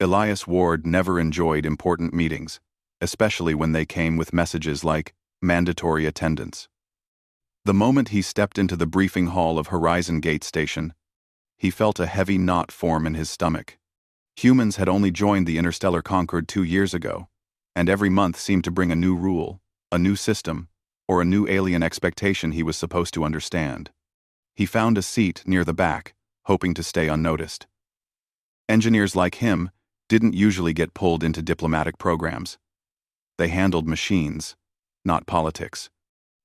Elias Ward never enjoyed important meetings, especially when they came with messages like mandatory attendance. The moment he stepped into the briefing hall of Horizon Gate Station, he felt a heavy knot form in his stomach. Humans had only joined the Interstellar Concord 2 years ago, and every month seemed to bring a new rule, a new system, or a new alien expectation he was supposed to understand. He found a seat near the back, hoping to stay unnoticed. Engineers like him didn't usually get pulled into diplomatic programs. They handled machines, not politics.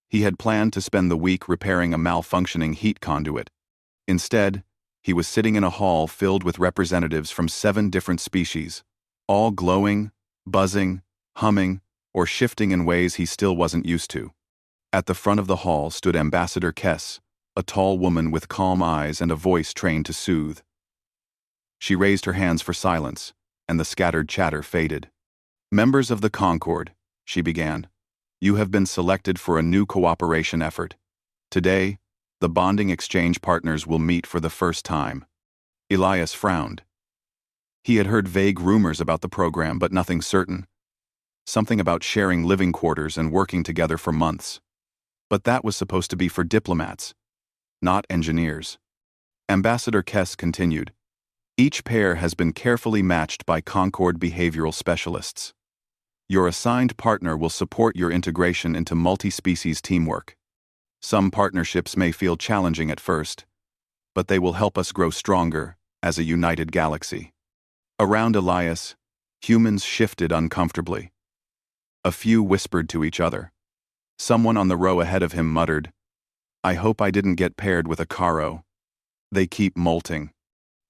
He had planned to spend the week repairing a malfunctioning heat conduit. Instead, he was sitting in a hall filled with representatives from 7 different species, all glowing, buzzing, humming, or shifting in ways he still wasn't used to. At the front of the hall stood Ambassador Kess, a tall woman with calm eyes and a voice trained to soothe. She raised her hands for silence, and the scattered chatter faded. "Members of the Concord," she began, "you have been selected for a new cooperation effort. Today, the bonding exchange partners will meet for the first time." Elias frowned. He had heard vague rumors about the program, but nothing certain. Something about sharing living quarters and working together for months. But that was supposed to be for diplomats, not engineers. Ambassador Kess continued, "Each pair has been carefully matched by Concord behavioral specialists. Your assigned partner will support your integration into multi-species teamwork. Some partnerships may feel challenging at first, but they will help us grow stronger as a united galaxy." Around Elias, humans shifted uncomfortably. A few whispered to each other. Someone on the row ahead of him muttered, "I hope I didn't get paired with a Caro. They keep molting."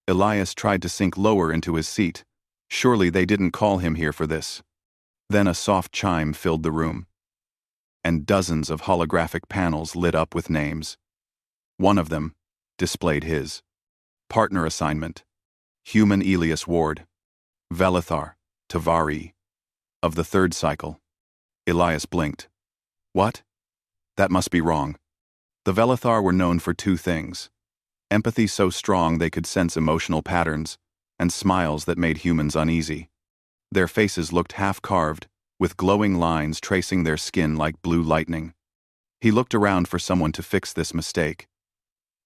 Elias tried to sink lower into his seat. Surely they didn't call him here for this. Then a soft chime filled the room, and dozens of holographic panels lit up with names. One of them displayed his partner assignment: Human Elias Ward, Velithar, Tavari, of the 3rd cycle. Elias blinked. What? That must be wrong. The Velithar were known for 2 things: empathy so strong they could sense emotional patterns, and smiles that made humans uneasy. Their faces looked half-carved, with glowing lines tracing their skin like blue lightning. He looked around for someone to fix this mistake.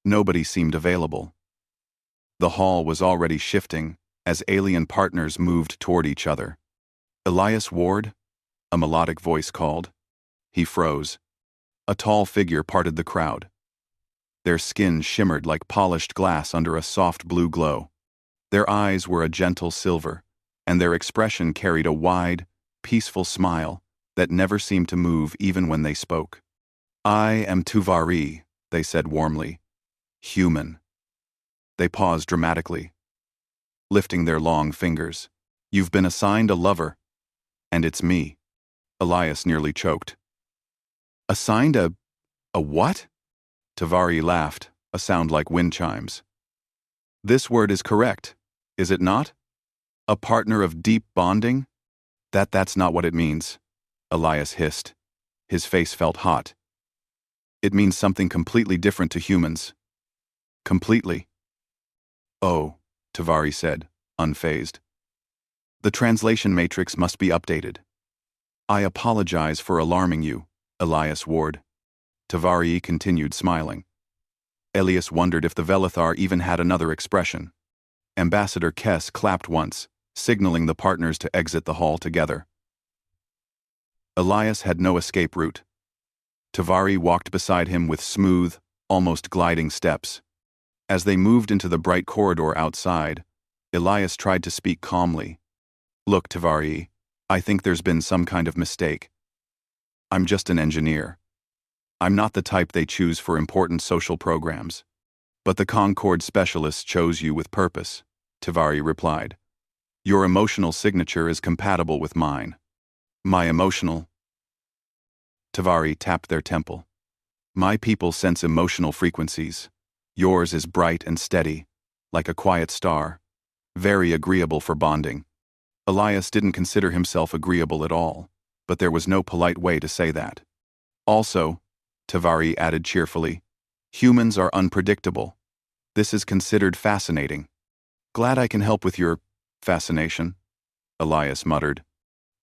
Nobody seemed available. The hall was already shifting as alien partners moved toward each other. "Elias Ward?" a melodic voice called. He froze. A tall figure parted the crowd. Their skin shimmered like polished glass under a soft blue glow. Their eyes were a gentle silver, and their expression carried a wide, peaceful smile that never seemed to move even when they spoke. "I am Tavari," they said warmly. "Human." They paused dramatically, lifting their long fingers. "You've been assigned a lover, and it's me." Elias nearly choked. "Assigned a what?" Tavari laughed, a sound like wind chimes. "This word is correct, is it not? A partner of deep bonding? That's not what it means," Elias hissed. His face felt hot. "It means something completely different to humans." "Completely?" "Oh," Tavari said, unfazed. "The translation matrix must be updated. I apologize for alarming you, Elias Ward." Tavari continued smiling. Elias wondered if the Velithar even had another expression. Ambassador Kess clapped once, signaling the partners to exit the hall together. Elias had no escape route. Tavari walked beside him with smooth, almost gliding steps. As they moved into the bright corridor outside, Elias tried to speak calmly. "Look, Tavari, I think there's been some kind of mistake. I'm just an engineer. I'm not the type they choose for important social programs. But the Concord specialists chose you with purpose," Tavari replied. "Your emotional signature is compatible with mine." "My emotional?" Tavari tapped their temple. "My people sense emotional frequencies. Yours is bright and steady, like a quiet star, very agreeable for bonding." Elias didn't consider himself agreeable at all, but there was no polite way to say that. "Also," Tavari added cheerfully, "humans are unpredictable. This is considered fascinating. Glad I can help with your Fascination, Elias muttered.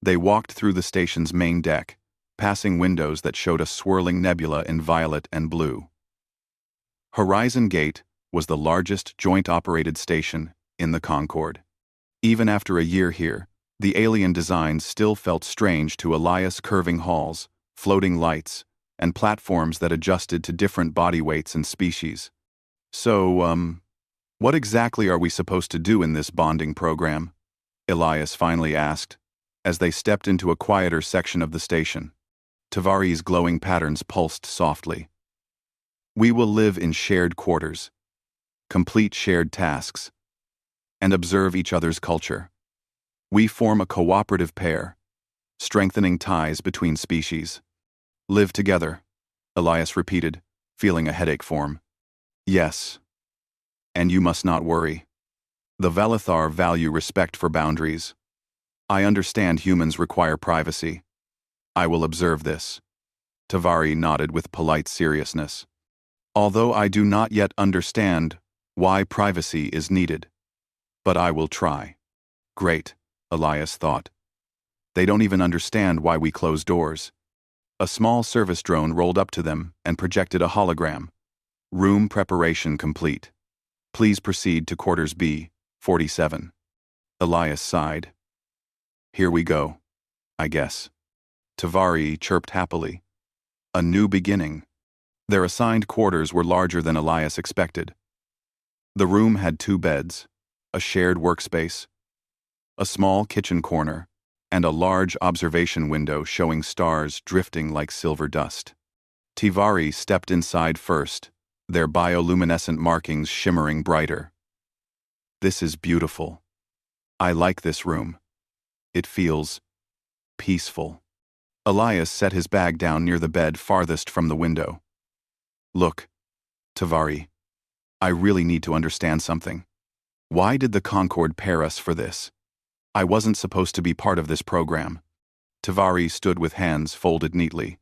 They walked through the station's main deck, passing windows that showed a swirling nebula in violet and blue. Horizon Gate was the largest joint-operated station in the Concorde. Even after a year here, the alien designs still felt strange to Elias. Curving halls, floating lights, and platforms that adjusted to different body weights and species. So, what exactly are we supposed to do in this bonding program? Elias finally asked, as they stepped into a quieter section of the station. Tavari's glowing patterns pulsed softly. We will live in shared quarters, complete shared tasks, and observe each other's culture. We form a cooperative pair, strengthening ties between species. Live together, Elias repeated, feeling a headache form. Yes. And you must not worry. The Velithar value respect for boundaries. I understand humans require privacy. I will observe this. Tavari nodded with polite seriousness. Although I do not yet understand why privacy is needed. But I will try. Great, Elias thought. They don't even understand why we close doors. A small service drone rolled up to them and projected a hologram. Room preparation complete. Please proceed to quarters B, 47. Elias sighed. Here we go, I guess. Tavari chirped happily. A new beginning. Their assigned quarters were larger than Elias expected. The room had 2 beds, a shared workspace, a small kitchen corner, and a large observation window showing stars drifting like silver dust. Tavari stepped inside first, their bioluminescent markings shimmering brighter. This is beautiful. I like this room. It feels peaceful. Elias set his bag down near the bed farthest from the window. Look, Tavari, I really need to understand something. Why did the Concorde pair us for this? I wasn't supposed to be part of this program. Tavari stood with hands folded neatly.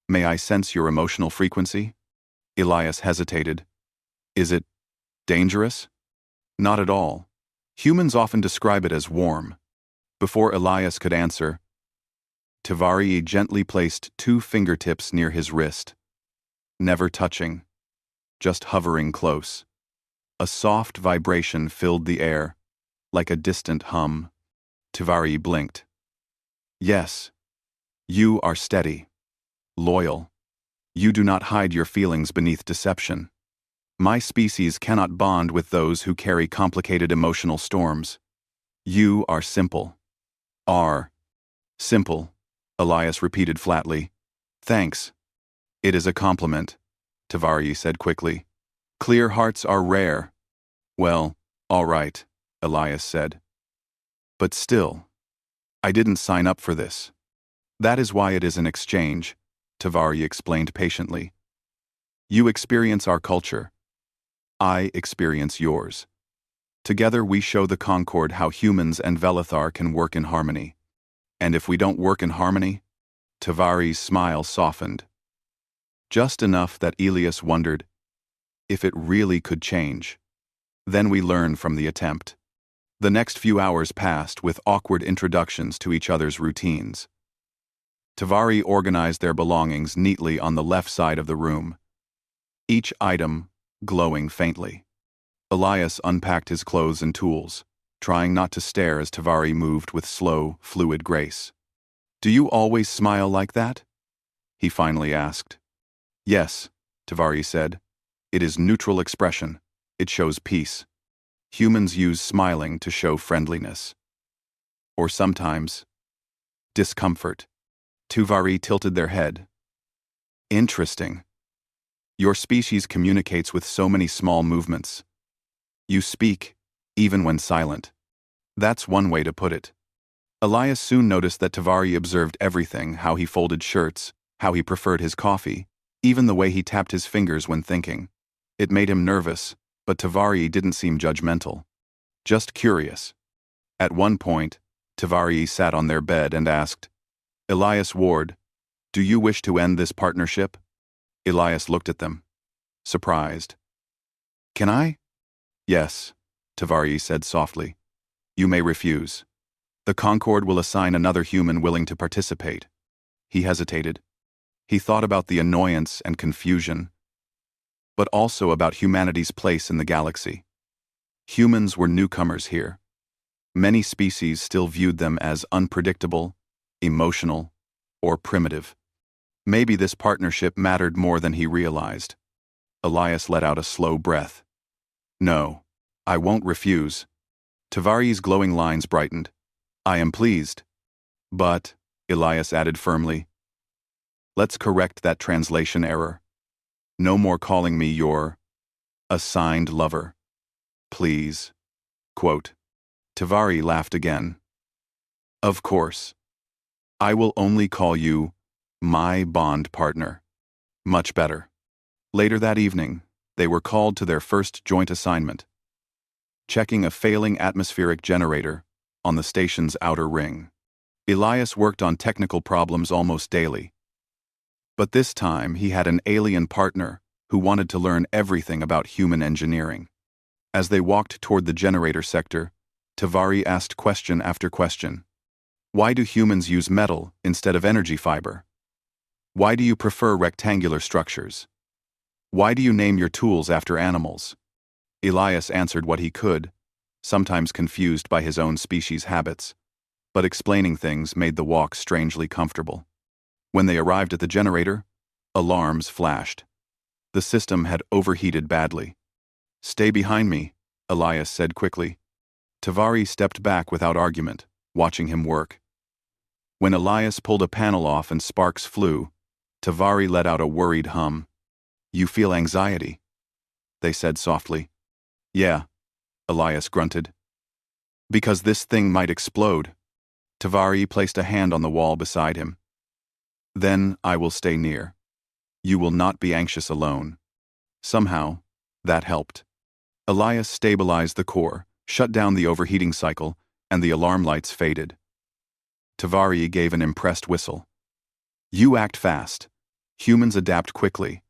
May I sense your emotional frequency? Elias hesitated. Is it dangerous? Not at all. Humans often describe it as warm. Before Elias could answer, Tavari gently placed 2 fingertips near his wrist. Never touching, just hovering close. A soft vibration filled the air, like a distant hum. Tavari blinked. Yes, you are steady, loyal. You do not hide your feelings beneath deception. My species cannot bond with those who carry complicated emotional storms. You are simple. Are simple, Elias repeated flatly. Thanks. It is a compliment, Tavari said quickly. Clear hearts are rare. Well, all right, Elias said. But still, I didn't sign up for this. That is why it is an exchange, Tavari explained patiently. You experience our culture. I experience yours. Together we show the Concorde how humans and Velithar can work in harmony. And if we don't work in harmony? Tavari's smile softened. Just enough that Elias wondered if it really could change. Then we learn from the attempt. The next few hours passed with awkward introductions to each other's routines. Tavari organized their belongings neatly on the left side of the room, each item glowing faintly. Elias unpacked his clothes and tools, trying not to stare as Tavari moved with slow, fluid grace. Do you always smile like that? He finally asked. Yes, Tavari said. It is neutral expression. It shows peace. Humans use smiling to show friendliness. Or sometimes, discomfort. Tavari tilted their head. Interesting. Your species communicates with so many small movements. You speak, even when silent. That's one way to put it. Elias soon noticed that Tavari observed everything, how he folded shirts, how he preferred his coffee, even the way he tapped his fingers when thinking. It made him nervous, but Tavari didn't seem judgmental. Just curious. At one point, Tavari sat on their bed and asked, Elias Ward, do you wish to end this partnership? Elias looked at them, surprised. Can I? Yes, Tavari said softly. You may refuse. The Concord will assign another human willing to participate. He hesitated. He thought about the annoyance and confusion, but also about humanity's place in the galaxy. Humans were newcomers here. Many species still viewed them as unpredictable, emotional, or primitive. Maybe this partnership mattered more than he realized. Elias let out a slow breath. No, I won't refuse. Tavari's glowing lines brightened. I am pleased. But, Elias added firmly, let's correct that translation error. No more calling me your assigned lover. Please. Quote. Tavari laughed again. Of course. I will only call you my bond partner. Much better. Later that evening, they were called to their first joint assignment, checking a failing atmospheric generator on the station's outer ring. Elias worked on technical problems almost daily, but this time he had an alien partner who wanted to learn everything about human engineering. As they walked toward the generator sector, Tavari asked question after question. Why do humans use metal instead of energy fiber? Why do you prefer rectangular structures? Why do you name your tools after animals? Elias answered what he could, sometimes confused by his own species' habits, but explaining things made the walk strangely comfortable. When they arrived at the generator, alarms flashed. The system had overheated badly. Stay behind me, Elias said quickly. Tavari stepped back without argument, watching him work. When Elias pulled a panel off and sparks flew, Tavari let out a worried hum. You feel anxiety? They said softly. Yeah, Elias grunted. Because this thing might explode. Tavari placed a hand on the wall beside him. Then I will stay near. You will not be anxious alone. Somehow, that helped. Elias stabilized the core, shut down the overheating cycle, and the alarm lights faded. Tavari gave an impressed whistle. You act fast. Humans adapt quickly.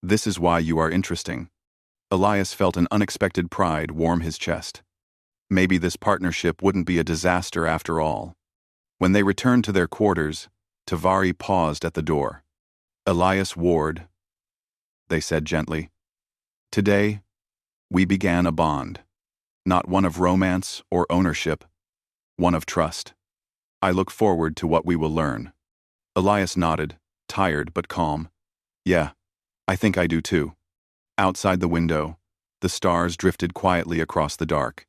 This is why you are interesting. Elias felt an unexpected pride warm his chest. Maybe this partnership wouldn't be a disaster after all. When they returned to their quarters, Tavari paused at the door. Elias Ward, they said gently. Today, we began a bond. Not one of romance or ownership, one of trust. I look forward to what we will learn. Elias nodded, tired but calm. Yeah, I think I do too. Outside the window, the stars drifted quietly across the dark.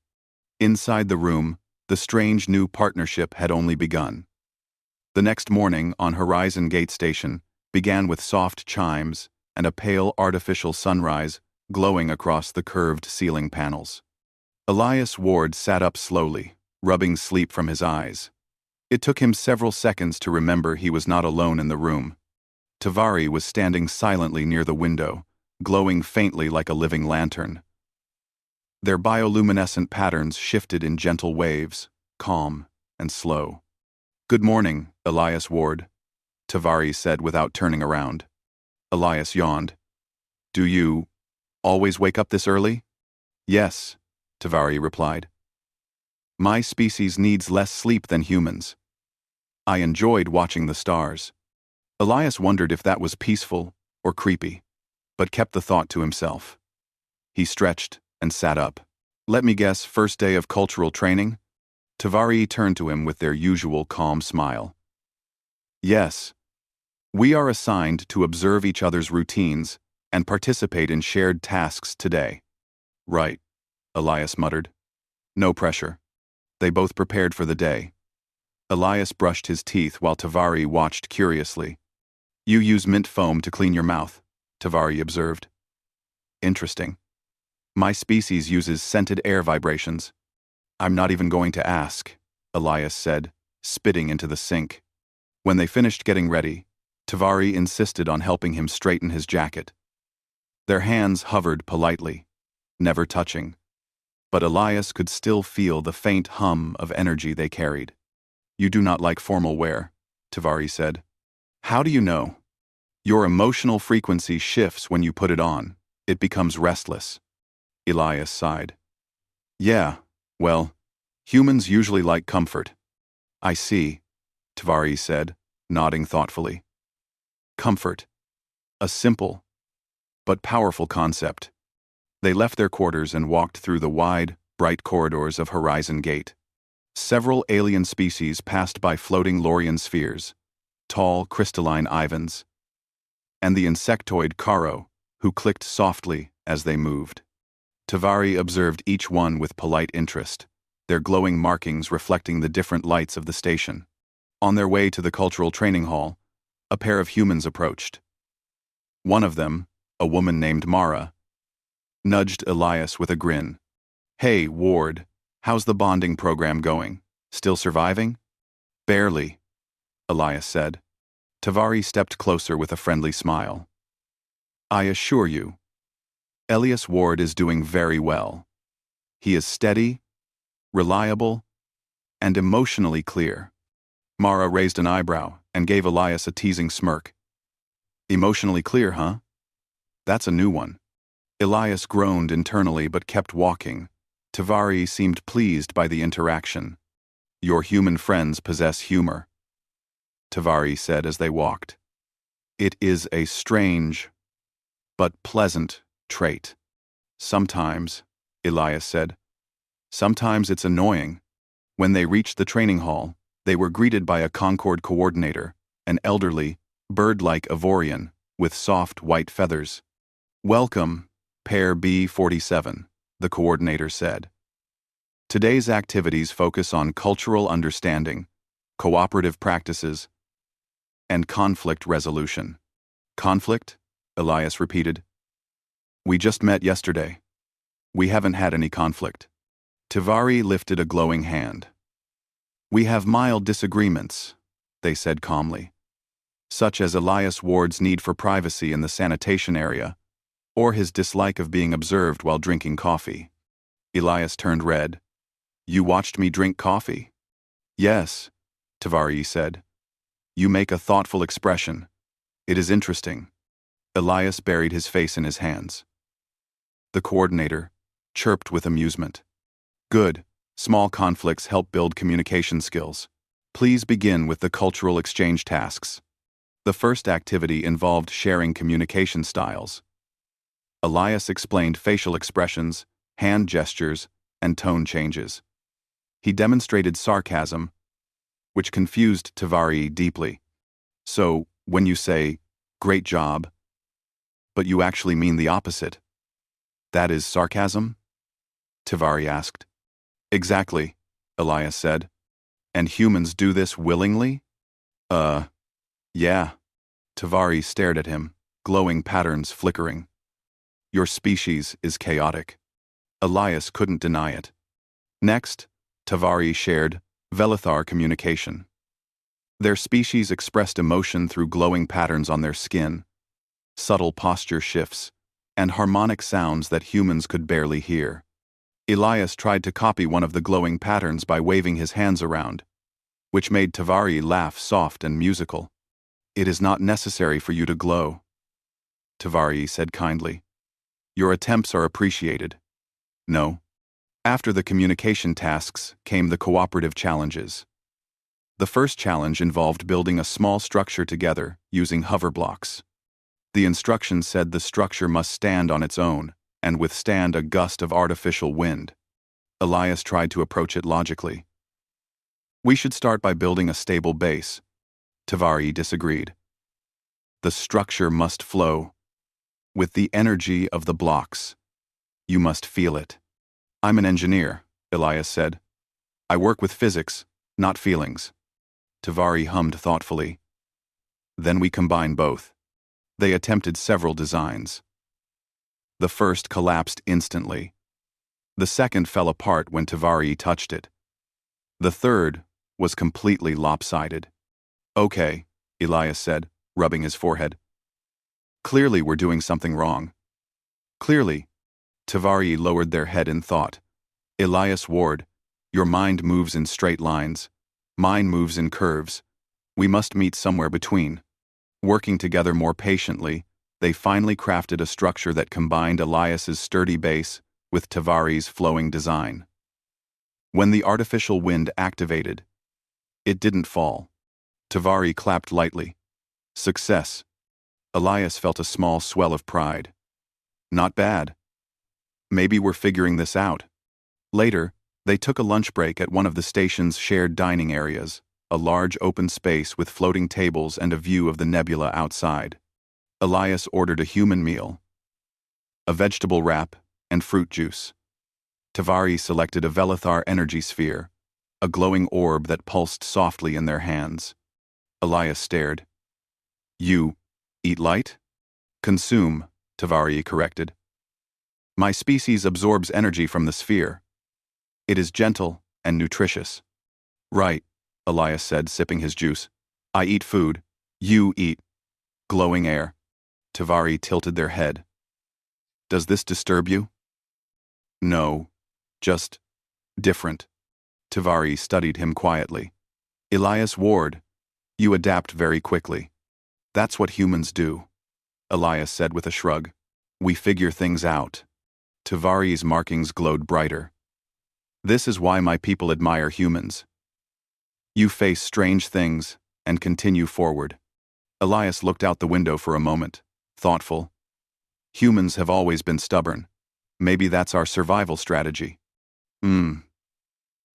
Inside the room, the strange new partnership had only begun. The next morning on Horizon Gate Station began with soft chimes and a pale artificial sunrise glowing across the curved ceiling panels. Elias Ward sat up slowly, rubbing sleep from his eyes. It took him several seconds to remember he was not alone in the room. Tavari was standing silently near the window, glowing faintly like a living lantern. Their bioluminescent patterns shifted in gentle waves, calm and slow. Good morning, Elias Ward, Tavari said without turning around. Elias yawned. Do you always wake up this early? Yes, Tavari replied. My species needs less sleep than humans. I enjoyed watching the stars. Elias wondered if that was peaceful or creepy, but kept the thought to himself. He stretched and sat up. Let me guess, first day of cultural training? Tavari turned to him with their usual calm smile. Yes. We are assigned to observe each other's routines and participate in shared tasks today. Right, Elias muttered. No pressure. They both prepared for the day. Elias brushed his teeth while Tavari watched curiously. You use mint foam to clean your mouth, Tavari observed. Interesting. My species uses scented air vibrations. I'm not even going to ask, Elias said, spitting into the sink. When they finished getting ready, Tavari insisted on helping him straighten his jacket. Their hands hovered politely, never touching, but Elias could still feel the faint hum of energy they carried. You do not like formal wear, Tavari said. How do you know? Your emotional frequency shifts when you put it on. It becomes restless. Elias sighed. Yeah, well, Humans usually like comfort. I see, Tavari said, nodding thoughtfully. Comfort. A simple, but powerful concept. They left their quarters and walked through the wide, bright corridors of Horizon Gate. Several alien species passed by floating Lorian spheres, tall, crystalline Ivans, and the insectoid Caro, who clicked softly as they moved. Tavari observed each one with polite interest, their glowing markings reflecting the different lights of the station. On their way to the cultural training hall, a pair of humans approached. One of them, a woman named Mara, nudged Elias with a grin. Hey, Ward, how's the bonding program going? Still surviving? Barely, Elias said. Tavari stepped closer with a friendly smile. I assure you, Elias Ward is doing very well. He is steady, reliable, and emotionally clear. Mara raised an eyebrow and gave Elias a teasing smirk. Emotionally clear, huh? That's a new one. Elias groaned internally but kept walking. Tavari seemed pleased by the interaction. Your human friends possess humor, Tavari said as they walked. It is a strange, but pleasant trait. Sometimes, Elias said. Sometimes it's annoying. When they reached the training hall, they were greeted by a Concord coordinator, an elderly, bird-like Avorian with soft white feathers. Welcome, Pair B47, the coordinator said. Today's activities focus on cultural understanding, cooperative practices, and conflict resolution. Conflict? Elias repeated. We just met yesterday. We haven't had any conflict. Tavari lifted a glowing hand. We have mild disagreements, they said calmly, such as Elias Ward's need for privacy in the sanitation area, or his dislike of being observed while drinking coffee. Elias turned red. You watched me drink coffee? Yes, Tavari said. You make a thoughtful expression. It is interesting. Elias buried his face in his hands. The coordinator chirped with amusement. Good. Small conflicts help build communication skills. Please begin with the cultural exchange tasks. The first activity involved sharing communication styles. Elias explained facial expressions, hand gestures, and tone changes. He demonstrated sarcasm, which confused Tavari deeply. So, when you say, great job, but you actually mean the opposite, that is sarcasm? Tavari asked. Exactly, Elias said. And humans do this willingly? Yeah. Tavari stared at him, glowing patterns flickering. Your species is chaotic. Elias couldn't deny it. Next, Tavari shared Velithar communication. Their species expressed emotion through glowing patterns on their skin, subtle posture shifts, and harmonic sounds that humans could barely hear. Elias tried to copy one of the glowing patterns by waving his hands around, which made Tavari laugh soft and musical. It is not necessary for you to glow, Tavari said kindly. Your attempts are appreciated. No. After the communication tasks came the cooperative challenges. The first challenge involved building a small structure together using hover blocks. The instructions said the structure must stand on its own and withstand a gust of artificial wind. Elias tried to approach it logically. We should start by building a stable base. Tavari disagreed. The structure must flow with the energy of the blocks. You must feel it. I'm an engineer, Elias said. I work with physics, not feelings. Tavari hummed thoughtfully. Then we combine both. They attempted several designs. The first collapsed instantly. The second fell apart when Tavari touched it. The third was completely lopsided. Okay, Elias said, rubbing his forehead. Clearly we're doing something wrong. Clearly. Tavari lowered their head in thought. Elias Ward, your mind moves in straight lines. Mine moves in curves. We must meet somewhere between. Working together more patiently, they finally crafted a structure that combined Elias's sturdy base with Tavari's flowing design. When the artificial wind activated, it didn't fall. Tavari clapped lightly. Success. Elias felt a small swell of pride. Not bad. Maybe we're figuring this out. Later, they took a lunch break at one of the station's shared dining areas, a large open space with floating tables and a view of the nebula outside. Elias ordered a human meal, a vegetable wrap, and fruit juice. Tavari selected a Velithar energy sphere, a glowing orb that pulsed softly in their hands. Elias stared. You eat light? Consume, Tavari corrected. My species absorbs energy from the sphere. It is gentle and nutritious. Right, Elias said, sipping his juice. I eat food. You eat glowing air. Tavari tilted their head. Does this disturb you? No, just different. Tavari studied him quietly. Elias Ward, you adapt very quickly. That's what humans do, Elias said with a shrug. We figure things out. Tavari's markings glowed brighter. This is why my people admire humans. You face strange things and continue forward. Elias looked out the window for a moment, thoughtful. Humans have always been stubborn. Maybe that's our survival strategy.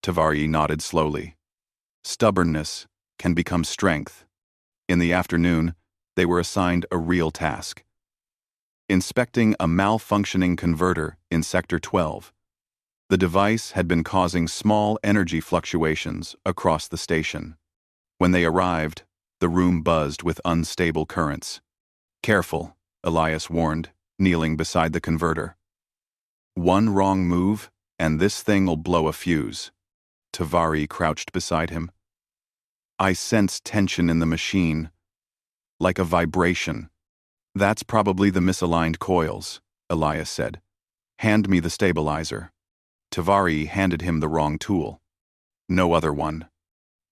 Tavari nodded slowly. Stubbornness can become strength. In the afternoon, they were assigned a real task. Inspecting a malfunctioning converter in Sector 12. The device had been causing small energy fluctuations across the station. When they arrived, the room buzzed with unstable currents. Careful, Elias warned, kneeling beside the converter. One wrong move, and this thing'll blow a fuse. Tavari crouched beside him. I sense tension in the machine, like a vibration. That's probably the misaligned coils, Elias said. Hand me the stabilizer. Tavari handed him the wrong tool. No other one.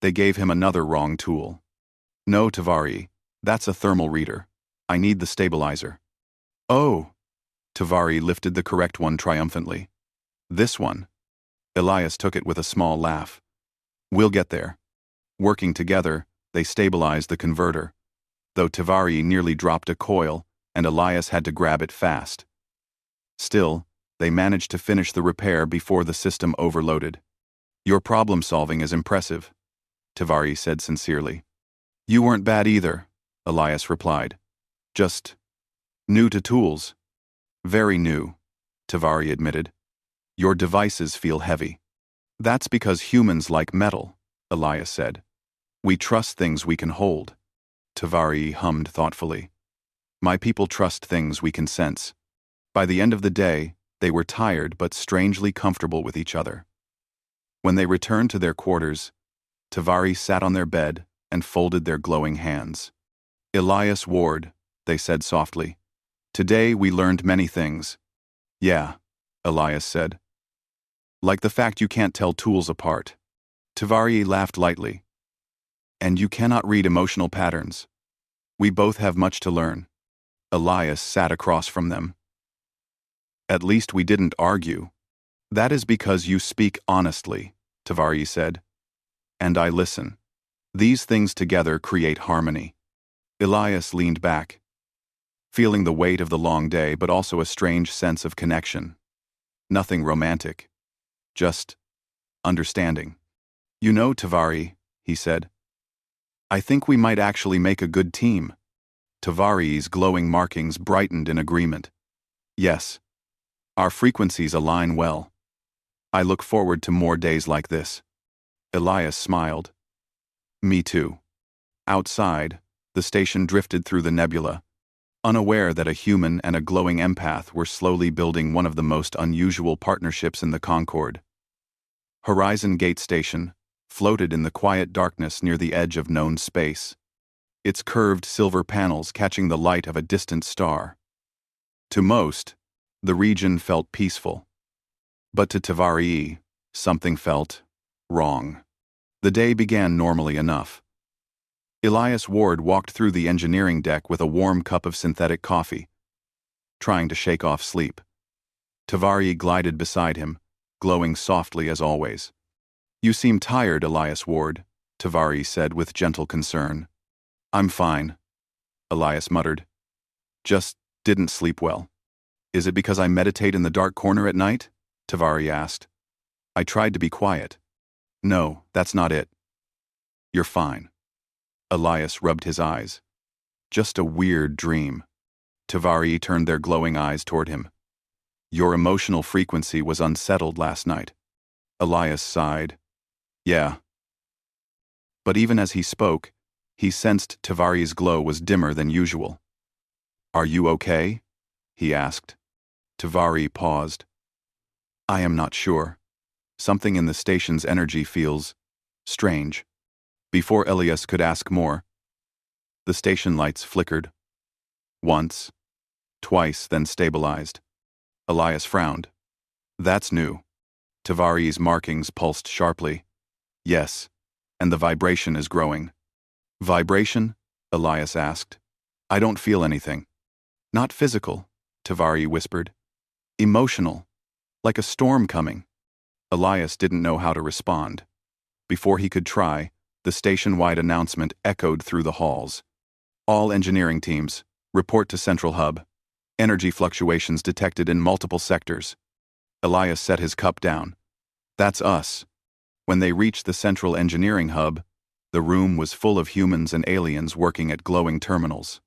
They gave him another wrong tool. No, Tavari, that's a thermal reader. I need the stabilizer. Oh! Tavari lifted the correct one triumphantly. This one. Elias took it with a small laugh. We'll get there. Working together, they stabilized the converter, though Tavari nearly dropped a coil and Elias had to grab it fast. Still, they managed to finish the repair before the system overloaded. Your problem-solving is impressive, Tavari said sincerely. You weren't bad either, Elias replied. Just new to tools. Very new, Tavari admitted. Your devices feel heavy. That's because humans like metal, Elias said. We trust things we can hold. Tavari hummed thoughtfully. My people trust things we can sense. By the end of the day, they were tired but strangely comfortable with each other. When they returned to their quarters, Tavari sat on their bed and folded their glowing hands. Elias Ward, they said softly. Today we learned many things. Yeah, Elias said. Like the fact you can't tell tools apart. Tavari laughed lightly. And you cannot read emotional patterns. We both have much to learn. Elias sat across from them. At least we didn't argue. That is because you speak honestly, Tavari said. And I listen. These things together create harmony. Elias leaned back, feeling the weight of the long day but also a strange sense of connection. Nothing romantic. Just understanding. You know, Tavari, he said. I think we might actually make a good team. Tavari's glowing markings brightened in agreement. Yes. Our frequencies align well. I look forward to more days like this. Elias smiled. Me too. Outside, the station drifted through the nebula, unaware that a human and a glowing empath were slowly building one of the most unusual partnerships in the Concord. Horizon Gate Station floated in the quiet darkness near the edge of known space, its curved silver panels catching the light of a distant star. To most, the region felt peaceful. But to Tavari, something felt wrong. The day began normally enough. Elias Ward walked through the engineering deck with a warm cup of synthetic coffee, trying to shake off sleep. Tavari glided beside him, glowing softly as always. You seem tired, Elias Ward, Tavari said with gentle concern. I'm fine, Elias muttered. Just didn't sleep well. Is it because I meditate in the dark corner at night? Tavari asked. I tried to be quiet. No, that's not it. You're fine. Elias rubbed his eyes. Just a weird dream. Tavari turned their glowing eyes toward him. Your emotional frequency was unsettled last night. Elias sighed. Yeah. But even as he spoke, he sensed Tavari's glow was dimmer than usual. Are you okay? He asked. Tavari paused. I am not sure. Something in the station's energy feels strange. Before Elias could ask more, the station lights flickered. Once, twice, then stabilized. Elias frowned. That's new. Tavari's markings pulsed sharply. Yes, and the vibration is growing. Vibration? Elias asked. I don't feel anything. Not physical, Tavari whispered. Emotional. Like a storm coming. Elias didn't know how to respond. Before he could try, the station-wide announcement echoed through the halls. All engineering teams, report to Central Hub. Energy fluctuations detected in multiple sectors. Elias set his cup down. That's us. When they reached the Central Engineering Hub, the room was full of humans and aliens working at glowing terminals.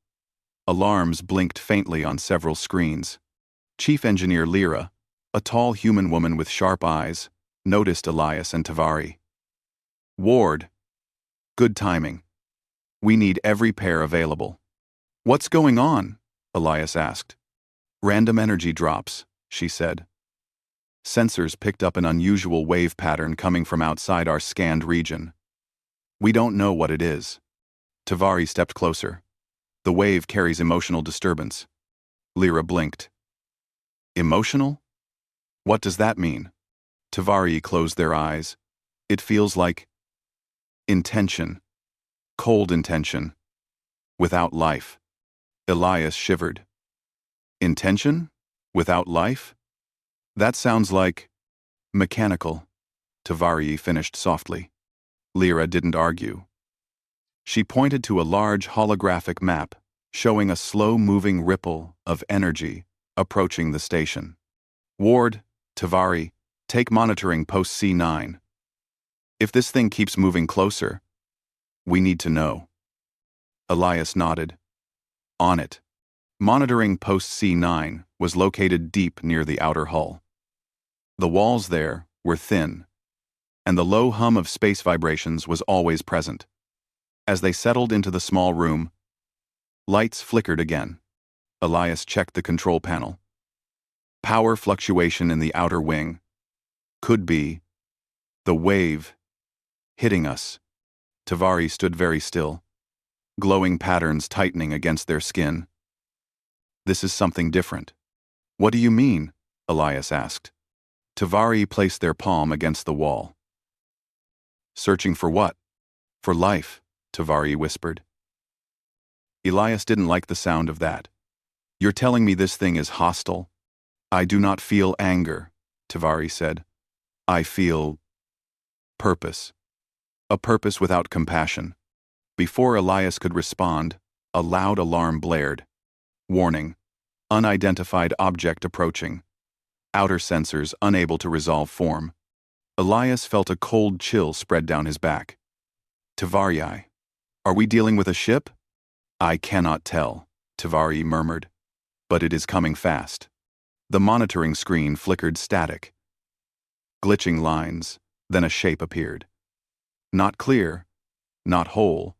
Alarms blinked faintly on several screens. Chief Engineer Lyra, a tall human woman with sharp eyes, noticed Elias and Tavari. Ward. Good timing. We need every pair available. What's going on? Elias asked. Random energy drops, she said. Sensors picked up an unusual wave pattern coming from outside our scanned region. We don't know what it is. Tavari stepped closer. The wave carries emotional disturbance. Lyra blinked. Emotional? What does that mean? Tavari closed their eyes. It feels like intention. Cold intention. Without life. Elias shivered. Intention? Without life? That sounds like mechanical. Tavari finished softly. Lyra didn't argue. She pointed to a large holographic map showing a slow-moving ripple of energy approaching the station. Ward, Tavari, take monitoring post C9. If this thing keeps moving closer, we need to know. Elias nodded. On it. Monitoring post C9 was located deep near the outer hull. The walls there were thin, and the low hum of space vibrations was always present. As they settled into the small room, lights flickered again. Elias checked the control panel. Power fluctuation in the outer wing. Could be the wave hitting us. Tavari stood very still, glowing patterns tightening against their skin. This is something different. What do you mean? Elias asked. Tavari placed their palm against the wall. Searching for what? For life, Tavari whispered. Elias didn't like the sound of that. You're telling me this thing is hostile? I do not feel anger, Tavari said. I feel purpose. A purpose without compassion. Before Elias could respond, a loud alarm blared. Warning. Unidentified object approaching. Outer sensors unable to resolve form. Elias felt a cold chill spread down his back. Tavari, are we dealing with a ship? I cannot tell, Tavari murmured. But it is coming fast. The monitoring screen flickered static. Glitching lines, then a shape appeared. Not clear, not whole,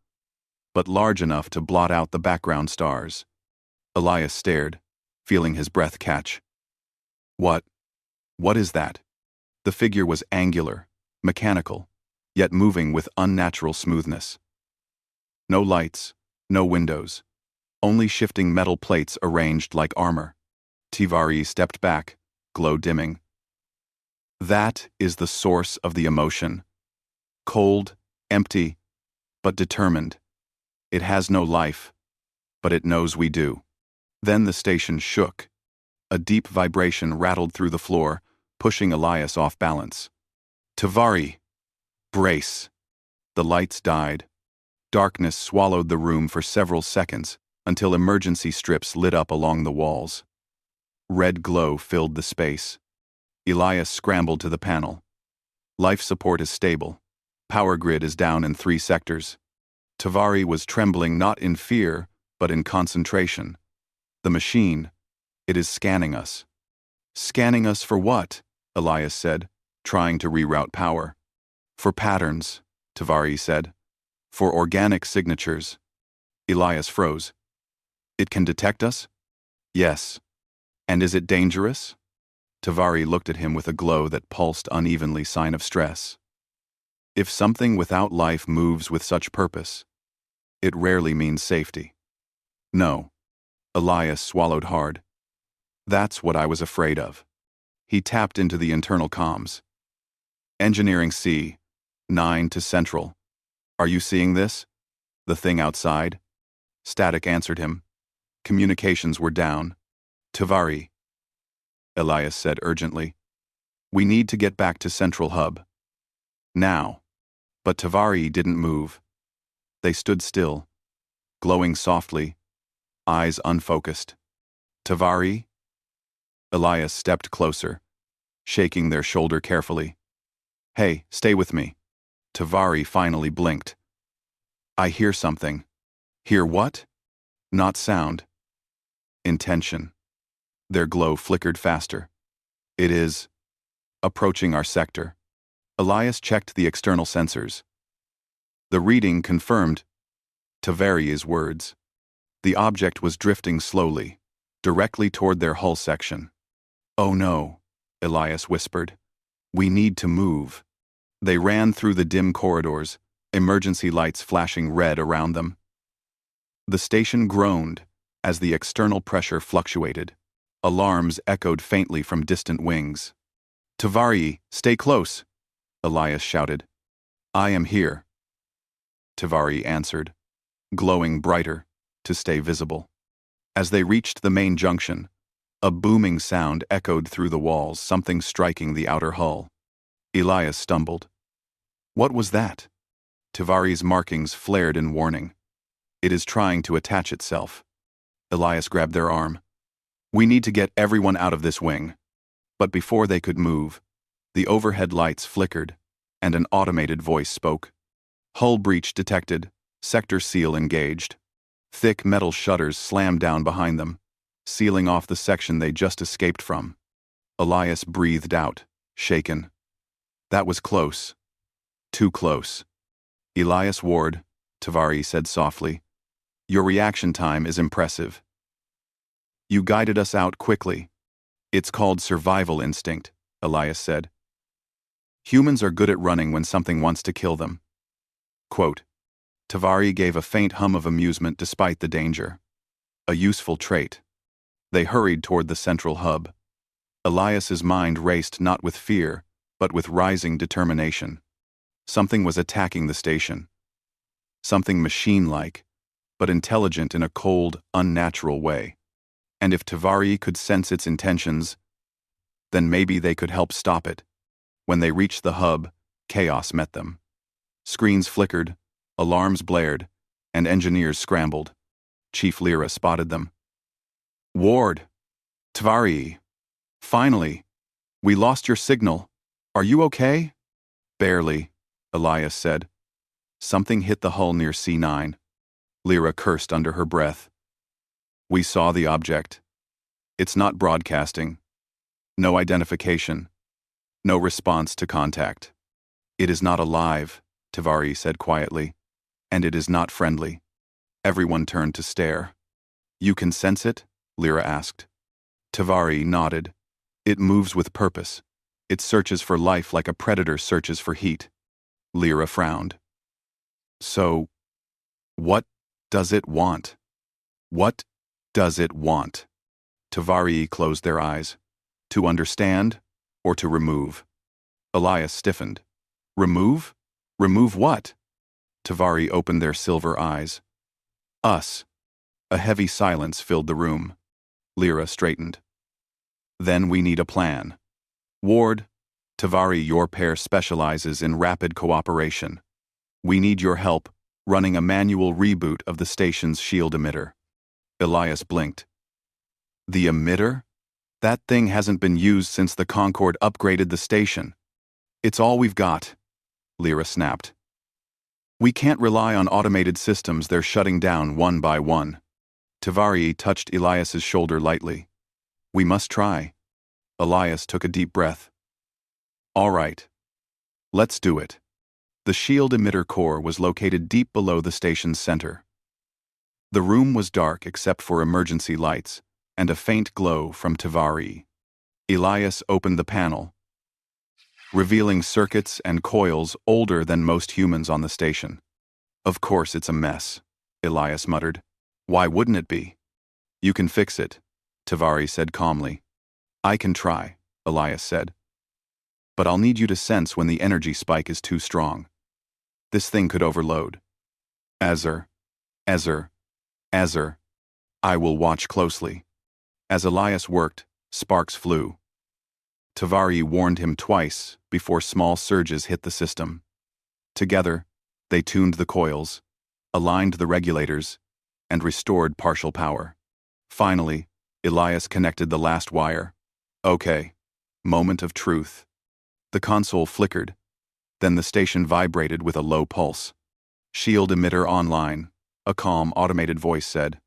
but large enough to blot out the background stars. Elias stared, feeling his breath catch. What is that? The figure was angular, mechanical, yet moving with unnatural smoothness. No lights, no windows, only shifting metal plates arranged like armor. Tavari stepped back, glow dimming. That is the source of the emotion. Cold, empty, but determined. It has no life, but it knows we do. Then the station shook. A deep vibration rattled through the floor, pushing Elias off balance. Tavari! Brace. The lights died. Darkness swallowed the room for several seconds until emergency strips lit up along the walls. Red glow filled the space. Elias scrambled to the panel. Life support is stable. Power grid is down in 3 sectors. Tavari was trembling not in fear, but in concentration. The machine, it is scanning us. Scanning us for what? Elias said, trying to reroute power. For patterns, Tavari said. For organic signatures. Elias froze. It can detect us? Yes. And is it dangerous? Tavari looked at him with a glow that pulsed unevenly, sign of stress. If something without life moves with such purpose, it rarely means safety. No. Elias swallowed hard. That's what I was afraid of. He tapped into the internal comms. Engineering C, 9 to Central. Are you seeing this? The thing outside? Static answered him. Communications were down. Tavari. Elias said urgently. We need to get back to Central Hub. Now. But Tavari didn't move. They stood still, glowing softly, eyes unfocused. Tavari? Elias stepped closer, shaking their shoulder carefully. Hey, stay with me. Tavari finally blinked. I hear something. Hear what? Not sound. Intention. Their glow flickered faster. It is approaching our sector. Elias checked the external sensors. The reading confirmed Tavari's words. The object was drifting slowly, directly toward their hull section. Oh no, Elias whispered. We need to move. They ran through the dim corridors, emergency lights flashing red around them. The station groaned as the external pressure fluctuated. Alarms echoed faintly from distant wings. Tavari, stay close, Elias shouted. I am here. Tavari answered, glowing brighter to stay visible. As they reached the main junction, a booming sound echoed through the walls, something striking the outer hull. Elias stumbled. What was that? Tavari's markings flared in warning. It is trying to attach itself. Elias grabbed their arm. We need to get everyone out of this wing. But before they could move, the overhead lights flickered, and an automated voice spoke. Hull breach detected, sector seal engaged. Thick metal shutters slammed down behind them, sealing off the section they just escaped from. Elias breathed out, shaken. That was close. Too close. Elias Ward, Tavari said softly. Your reaction time is impressive. You guided us out quickly. It's called survival instinct, Elias said. Humans are good at running when something wants to kill them. Quote, Tavari gave a faint hum of amusement despite the danger. A useful trait. They hurried toward the central hub. Elias's mind raced not with fear, but with rising determination. Something was attacking the station. Something machine-like, but intelligent in a cold, unnatural way. And if Tavari could sense its intentions, then maybe they could help stop it. When they reached the hub, chaos met them. Screens flickered, alarms blared, and engineers scrambled. Chief Lyra spotted them. Ward! Tavari! Finally! We lost your signal. Are you okay? Barely, Elias said. Something hit the hull near C9. Lyra cursed under her breath. We saw the object. It's not broadcasting. No identification. No response to contact. It is not alive, Tavari said quietly. And it is not friendly. Everyone turned to stare. You can sense it? Lyra asked. Tavari nodded. It moves with purpose. It searches for life like a predator searches for heat. Lyra frowned. So, what does it want? What does it want? Tavari closed their eyes. To understand or to remove? Elias stiffened. Remove? Remove what? Tavari opened their silver eyes. Us. A heavy silence filled the room. Lyra straightened. Then we need a plan. Ward, Tavari, your pair specializes in rapid cooperation. We need your help running a manual reboot of the station's shield emitter. Elias blinked. The emitter? That thing hasn't been used since the Concorde upgraded the station. It's all we've got, Lyra snapped. We can't rely on automated systems, they're shutting down one by one. Tavari touched Elias's shoulder lightly. We must try. Elias took a deep breath. All right. Let's do it. The shield emitter core was located deep below the station's center. The room was dark except for emergency lights and a faint glow from Tavari. Elias opened the panel, revealing circuits and coils older than most humans on the station. Of course it's a mess, Elias muttered. Why wouldn't it be? You can fix it, Tavari said calmly. I can try, Elias said. But I'll need you to sense when the energy spike is too strong. This thing could overload. Azur. I will watch closely. As Elias worked, sparks flew. Tavari warned him twice before small surges hit the system. Together, they tuned the coils, aligned the regulators, and restored partial power. Finally, Elias connected the last wire. Okay. Moment of truth. The console flickered. Then the station vibrated with a low pulse. Shield emitter online, a calm, automated voice said.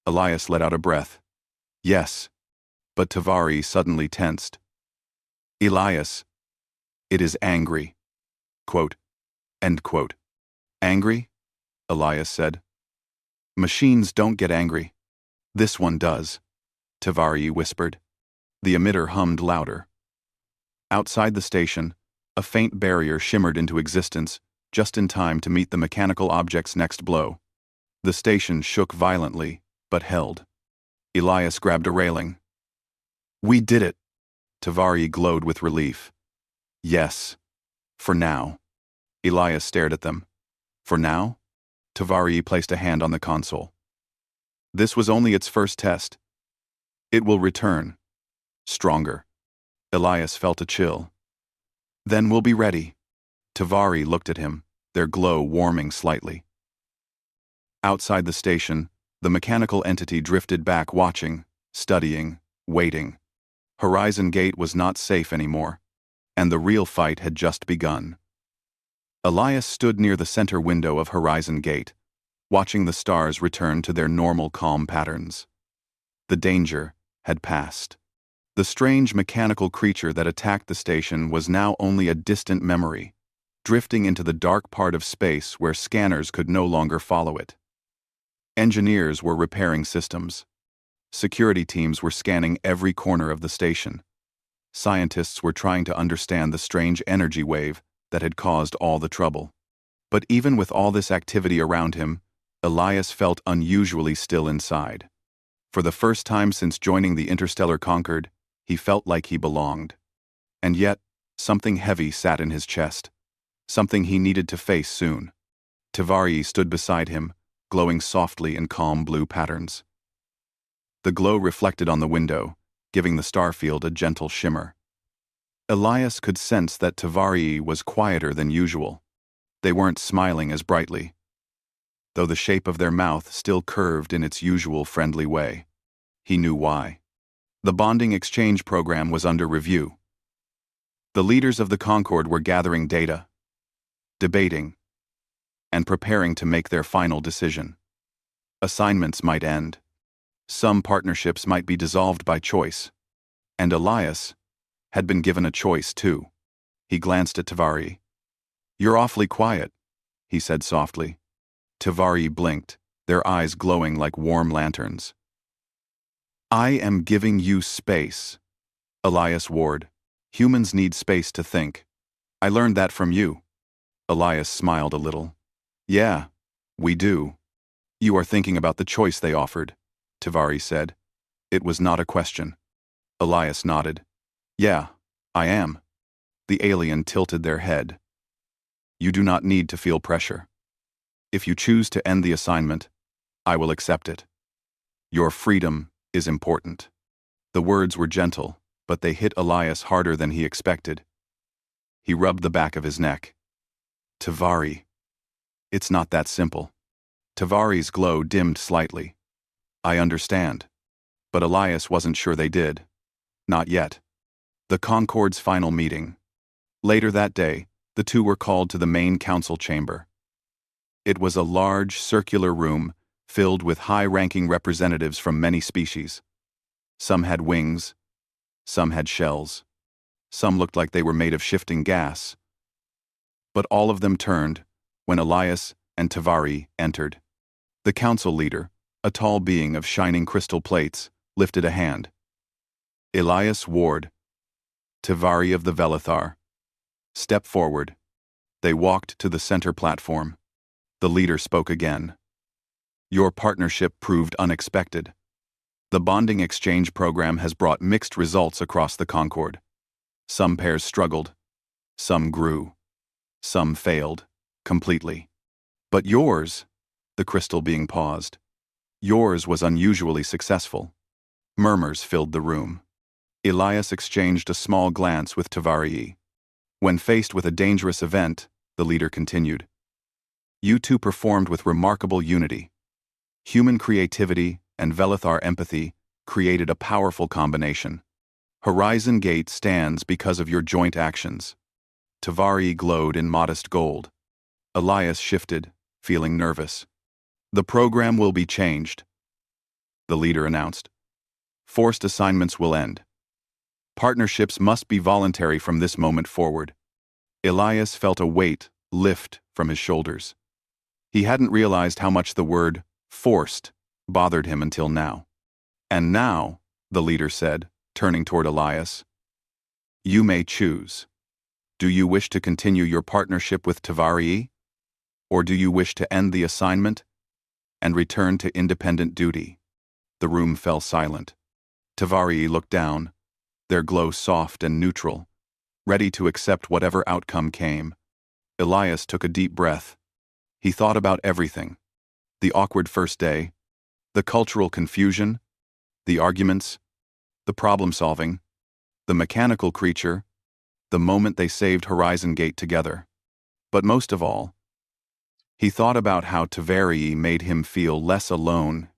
Elias let out a breath. Yes. But Tavari suddenly tensed. Elias. It is angry. Quote. End quote. Angry? Elias said. Machines don't get angry. This one does, Tavari whispered. The emitter hummed louder. Outside the station, a faint barrier shimmered into existence, just in time to meet the mechanical object's next blow. The station shook violently, but held. Elias grabbed a railing. We did it! Tavari glowed with relief. Yes. For now. Elias stared at them. For now? Tavari placed a hand on the console. This was only its first test. It will return. Stronger. Elias felt a chill. Then we'll be ready. Tavari looked at him, their glow warming slightly. Outside the station, the mechanical entity drifted back, watching, studying, waiting. Horizon Gate was not safe anymore, and the real fight had just begun. Elias stood near the center window of Horizon Gate, watching the stars return to their normal calm patterns. The danger had passed. The strange mechanical creature that attacked the station was now only a distant memory, drifting into the dark part of space where scanners could no longer follow it. Engineers were repairing systems. Security teams were scanning every corner of the station. Scientists were trying to understand the strange energy wave that had caused all the trouble. But even with all this activity around him, Elias felt unusually still inside. For the first time since joining the Interstellar Concorde, he felt like he belonged. And yet, something heavy sat in his chest. Something he needed to face soon. Tavari stood beside him, glowing softly in calm blue patterns. The glow reflected on the window, giving the starfield a gentle shimmer. Elias could sense that Tavari was quieter than usual. They weren't smiling as brightly, though the shape of their mouth still curved in its usual friendly way. He knew why. The bonding exchange program was under review. The leaders of the Concorde were gathering data, debating, and preparing to make their final decision. Assignments might end. Some partnerships might be dissolved by choice. And Elias had been given a choice too. He glanced at Tavari. You're awfully quiet, he said softly. Tavari blinked, their eyes glowing like warm lanterns. I am giving you space, Elias warned. Humans need space to think. I learned that from you. Elias smiled a little. Yeah, we do. You are thinking about the choice they offered, Tavari said. It was not a question. Elias nodded. Yeah, I am. The alien tilted their head. You do not need to feel pressure. If you choose to end the assignment, I will accept it. Your freedom is important. The words were gentle, but they hit Elias harder than he expected. He rubbed the back of his neck. Tavari. It's not that simple. Tavari's glow dimmed slightly. I understand. But Elias wasn't sure they did. Not yet. The Concord's final meeting. Later that day, the two were called to the main council chamber. It was a large, circular room filled with high-ranking representatives from many species. Some had wings, some had shells, some looked like they were made of shifting gas. But all of them turned when Elias and Tavari entered. The council leader, a tall being of shining crystal plates, lifted a hand. Elias Ward, Tavari of the Velethar. Step forward. They walked to the center platform. The leader spoke again. Your partnership proved unexpected. The bonding exchange program has brought mixed results across the Concord. Some pairs struggled. Some grew. Some failed, completely. But yours, the crystal being paused, yours was unusually successful. Murmurs filled the room. Elias exchanged a small glance with Tavari. When faced with a dangerous event, the leader continued. You two performed with remarkable unity. Human creativity and Velethar empathy created a powerful combination. Horizon Gate stands because of your joint actions. Tavari glowed in modest gold. Elias shifted, feeling nervous. The program will be changed, the leader announced. Forced assignments will end. Partnerships must be voluntary from this moment forward. Elias felt a weight lift from his shoulders. He hadn't realized how much the word forced bothered him until now. And now, the leader said, turning toward Elias, you may choose. Do you wish to continue your partnership with Tavari? Or do you wish to end the assignment and return to independent duty? The room fell silent. Tavari looked down, their glow soft and neutral, ready to accept whatever outcome came. Elias took a deep breath. He thought about everything. The awkward first day, the cultural confusion, the arguments, the problem-solving, the mechanical creature, the moment they saved Horizon Gate together. But most of all, he thought about how Tavari made him feel less alone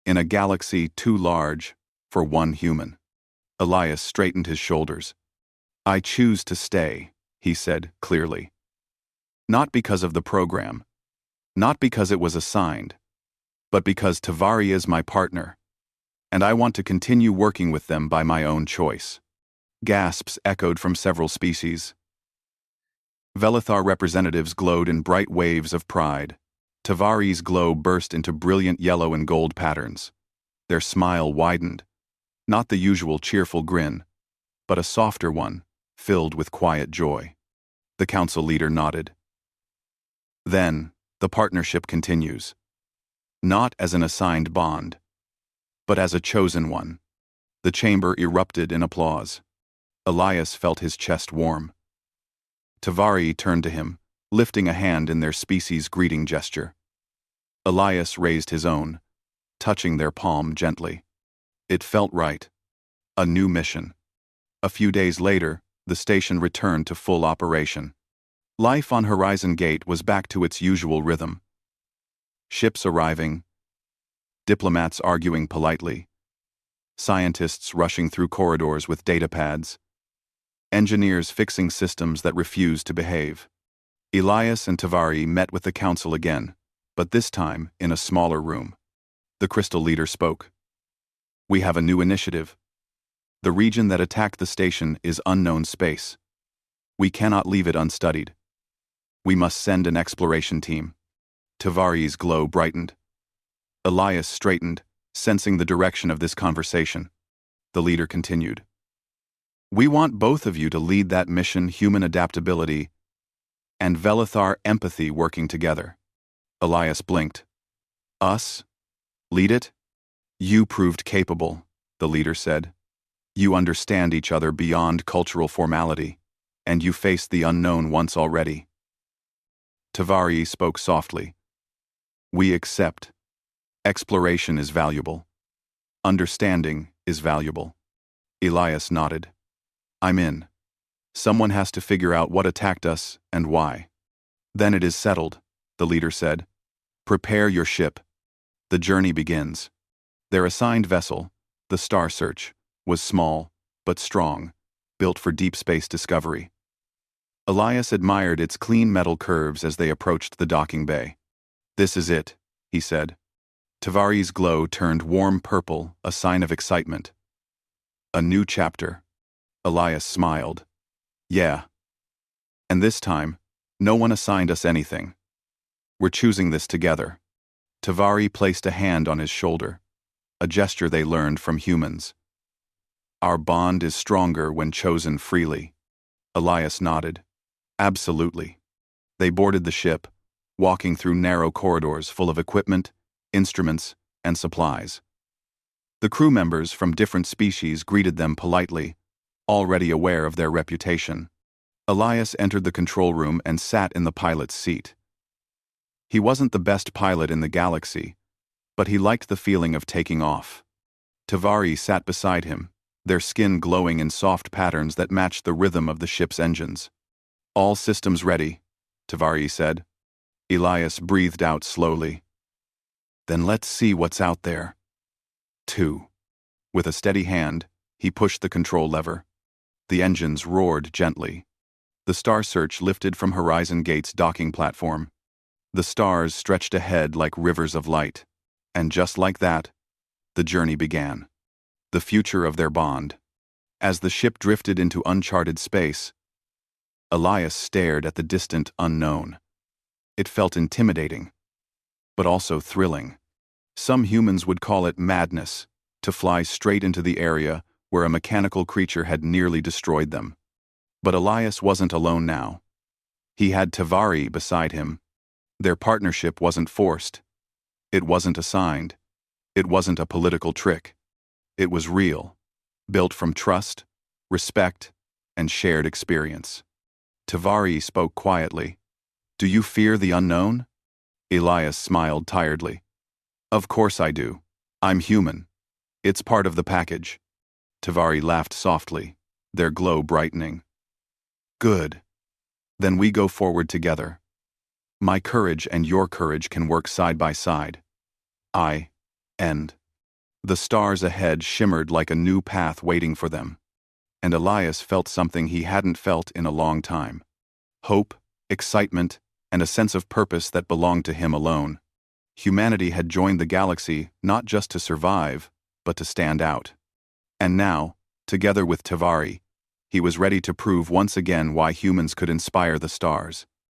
in a galaxy too large for one human. Elias straightened his shoulders. I choose to stay, he said clearly. Not because of the program, not because it was assigned, but because Tavari is my partner, and I want to continue working with them by my own choice. Gasps echoed from several species. Velethar representatives glowed in bright waves of pride. Tavari's glow burst into brilliant yellow and gold patterns. Their smile widened, not the usual cheerful grin, but a softer one, filled with quiet joy. The council leader nodded. Then, the partnership continues. Not as an assigned bond, but as a chosen one. The chamber erupted in applause. Elias felt his chest warm. Tavari turned to him, lifting a hand in their species' greeting gesture. Elias raised his own, touching their palm gently. It felt right. A new mission. A few days later, the station returned to full operation. Life on Horizon Gate was back to its usual rhythm. Ships arriving, diplomats arguing politely, scientists rushing through corridors with datapads, engineers fixing systems that refused to behave. Elias and Tavari met with the council again, but this time in a smaller room. The crystal leader spoke. We have a new initiative. The region that attacked the station is unknown space. We cannot leave it unstudied. We must send an exploration team. Tavari's glow brightened. Elias straightened, sensing the direction of this conversation. The leader continued. We want both of you to lead that mission, human adaptability and Velethar empathy working together. Elias blinked. Us? Lead it? You proved capable, the leader said. You understand each other beyond cultural formality, and you faced the unknown once already. Tavari spoke softly. We accept. Exploration is valuable. Understanding is valuable. Elias nodded. I'm in. Someone has to figure out what attacked us and why. Then it is settled, the leader said. Prepare your ship. The journey begins. Their assigned vessel, the Star Search, was small, but strong, built for deep space discovery. Elias admired its clean metal curves as they approached the docking bay. This is it, he said. Tavari's glow turned warm purple, a sign of excitement. A new chapter. Elias smiled. Yeah. And this time, no one assigned us anything. We're choosing this together. Tavari placed a hand on his shoulder, a gesture they learned from humans. Our bond is stronger when chosen freely. Elias nodded. Absolutely. They boarded the ship, walking through narrow corridors full of equipment, instruments, and supplies. The crew members from different species greeted them politely, already aware of their reputation. Elias entered the control room and sat in the pilot's seat. He wasn't the best pilot in the galaxy, but he liked the feeling of taking off. Tavari sat beside him, their skin glowing in soft patterns that matched the rhythm of the ship's engines. All systems ready, Tavari said. Elias breathed out slowly. Then let's see what's out there. 2. With a steady hand, he pushed the control lever. The engines roared gently. The Star Search lifted from Horizon Gate's docking platform. The stars stretched ahead like rivers of light. And just like that, the journey began. The future of their bond. As the ship drifted into uncharted space, Elias stared at the distant unknown. It felt intimidating, but also thrilling. Some humans would call it madness, to fly straight into the area where a mechanical creature had nearly destroyed them. But Elias wasn't alone now. He had Tavari beside him. Their partnership wasn't forced. It wasn't assigned. It wasn't a political trick. It was real, built from trust, respect, and shared experience. Tavari spoke quietly. Do you fear the unknown? Elias smiled tiredly. Of course I do. I'm human. It's part of the package. Tavari laughed softly, their glow brightening. Good. Then we go forward together. My courage and your courage can work side by side. End. The stars ahead shimmered like a new path waiting for them. And Elias felt something he hadn't felt in a long time. Hope, excitement, and a sense of purpose that belonged to him alone. Humanity had joined the galaxy not just to survive, but to stand out. And now, together with Tavari, he was ready to prove once again why humans could inspire the stars.